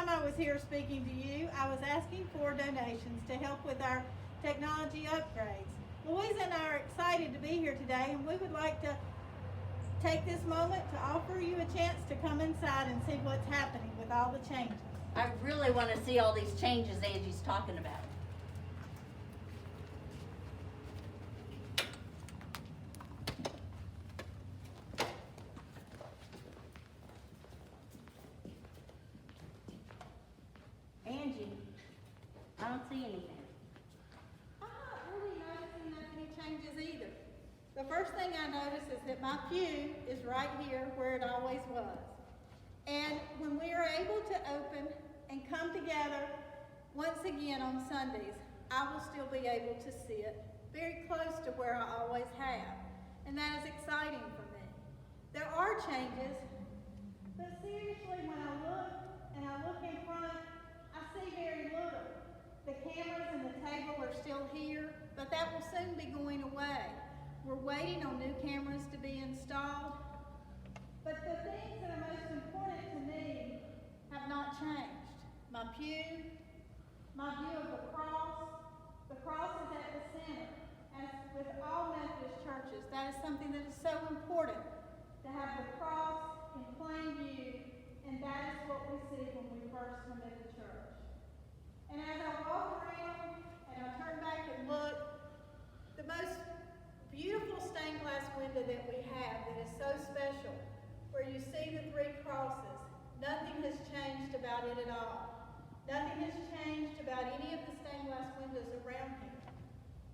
time I was here speaking to you, I was asking for donations to help with our technology upgrades. Louisa and I are excited to be here today, and we would like to take this moment to offer you a chance to come inside and see what's happening with all the changes. I really want to see all these changes Angie's talking about. Angie, I don't see anything. I'm not really noticing any changes either. The first thing I notice is that my pew is right here where it always was. And when we are able to open and come together once again on Sundays, I will still be able to sit very close to where I always have. And that is exciting for me. There are changes, but seriously, when I look in front, I see very little. The cameras and the table are still here, but that will soon be going away. We're waiting on new cameras to be installed. But the things that are most important to me have not changed. My pew, my view of the cross is at the center. As with all Methodist churches, that is something that is so important, to have the cross in plain view, and that is what we see when we first come into church. And as I walk around and I turn back and look, the most beautiful stained glass window that we have that is so special, where you see the three crosses, nothing has changed about it at all. Nothing has changed about any of the stained glass windows around here.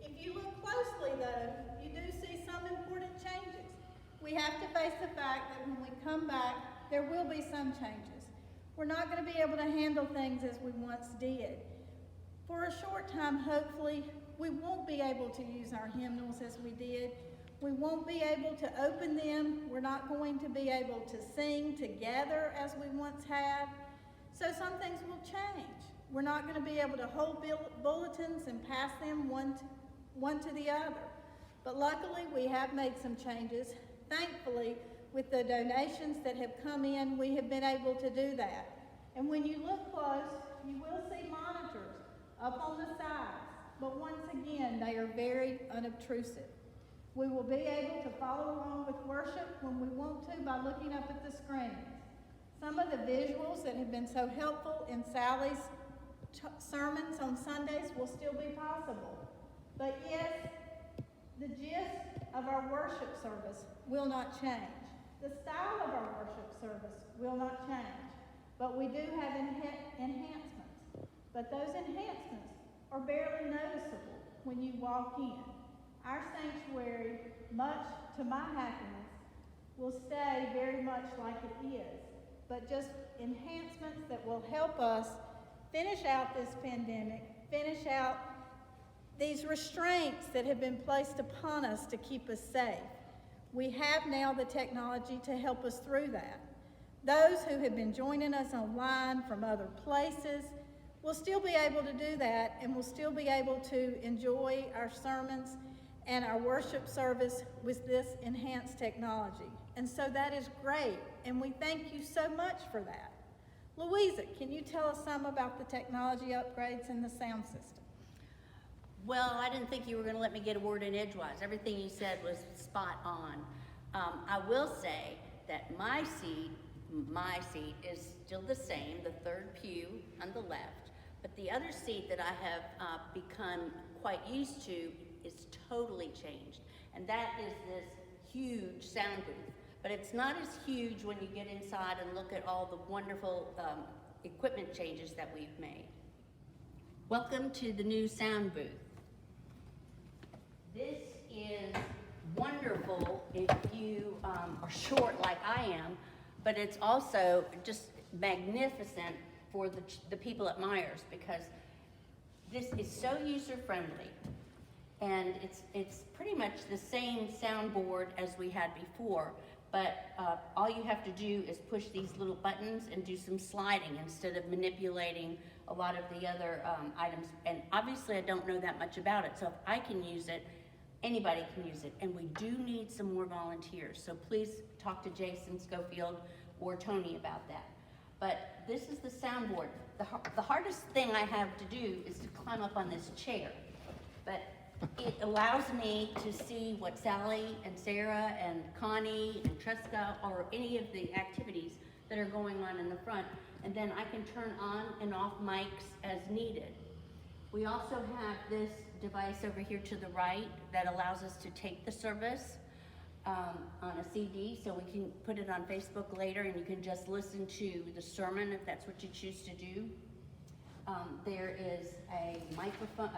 If you look closely though, you do see some important changes. We have to face the fact that when we come back, there will be some changes. We're not going to be able to handle things as we once did. For a short time, hopefully, we won't be able to use our hymnals as we did. We won't be able to open them. We're not going to be able to sing together as we once have. So some things will change. We're not going to be able to hold bulletins and pass them one to the other. But luckily, we have made some changes. Thankfully, with the donations that have come in, we have been able to do that. And when you look close, you will see monitors up on the sides. But once again, they are very unobtrusive. We will be able to follow along with worship when we want to by looking up at the screens. Some of the visuals that have been so helpful in Sally's sermons on Sundays will still be possible. But yes, the gist of our worship service will not change. The style of our worship service will not change. But we do have enhancements. But those enhancements are barely noticeable when you walk in. Our sanctuary, much to my happiness, will stay very much like it is, but just enhancements that will help us finish out this pandemic, finish out these restraints that have been placed upon us to keep us safe. We have now the technology to help us through that. Those who have been joining us online from other places will still be able to do that, and will still be able to enjoy our sermons and our worship service with this enhanced technology. And so that is great, and we thank you so much for that. Louisa, can you tell us some about the technology upgrades in the sound system? Well, I didn't think you were going to let me get a word in edgewise. Everything you said was spot on. I will say that my seat is still the same, the third pew on the left, but the other seat that I have become quite used to is totally changed, and that is this huge sound booth. But it's not as huge when you get inside and look at all the wonderful equipment changes that we've made. Welcome to the new sound booth. This is wonderful if you are short like I am, but it's also just magnificent for the people at Myers, because this is so user-friendly, and it's pretty much the same soundboard as we had before, but all you have to do is push these little buttons and do some sliding instead of manipulating a lot of the other items. And obviously I don't know that much about it, so if I can use it, anybody can use it. And we do need some more volunteers, so please talk to Jason Schofield or Tony about that. But this is the soundboard. The hardest thing I have to do is to climb up on this chair. But it allows me to see what Sally and Sarah and Connie and Tresca, or any of the activities that are going on in the front. And then I can turn on and off mics as needed. We also have this device over here to the right that allows us to take the service on a CD, so we can put it on Facebook later, and you can just listen to the sermon if that's what you choose to do. There is a microphone,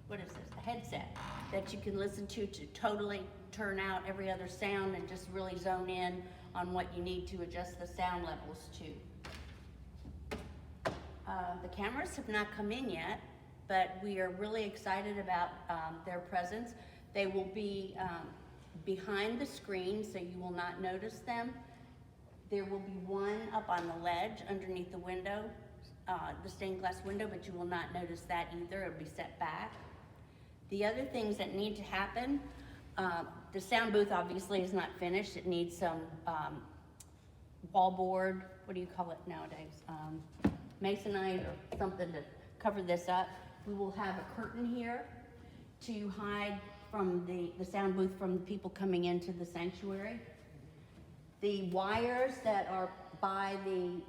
what is this? A headset that you can listen to totally turn out every other sound and just really zone in on what you need to adjust the sound levels to. The cameras have not come in yet, but we are really excited about their presence. They will be behind the screen, so you will not notice them. There will be one up on the ledge underneath the window, the stained glass window, but you will not notice that either. It'll be set back. The other things that need to happen, the sound booth obviously is not finished. It needs some wallboard, what do you call it nowadays? Masonite or something to cover this up. We will have a curtain here to hide from the sound booth from the people coming into the sanctuary. The wires that are by the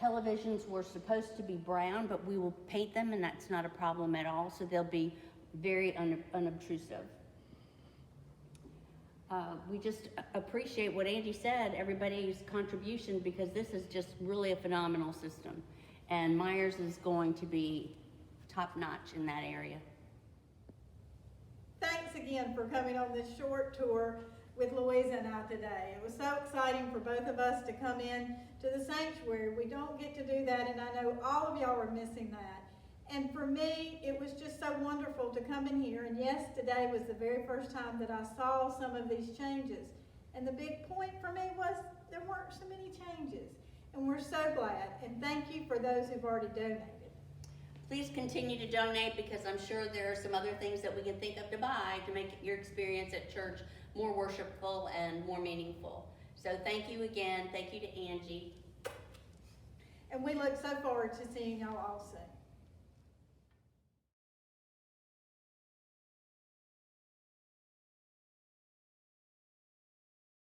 televisions were supposed to be brown, but we will paint them, and that's not a problem at all, so they'll be very unobtrusive. We just appreciate what Angie said, everybody's contribution, because this is just really a phenomenal system. And Myers is going to be top-notch in that area. Thanks again for coming on this short tour with Louisa and I today. It was so exciting for both of us to come in to the sanctuary. We don't get to do that, and I know all of y'all are missing that. And for me, it was just so wonderful to come in here. And yes, today was the very first time that I saw some of these changes. And the big point for me was there weren't so many changes. And we're so glad. And thank you for those who've already donated. Please continue to donate, because I'm sure there are some other things that we can think of to buy to make your experience at church more worshipful and more meaningful. So thank you again. Thank you to Angie. And we look so forward to seeing y'all all soon.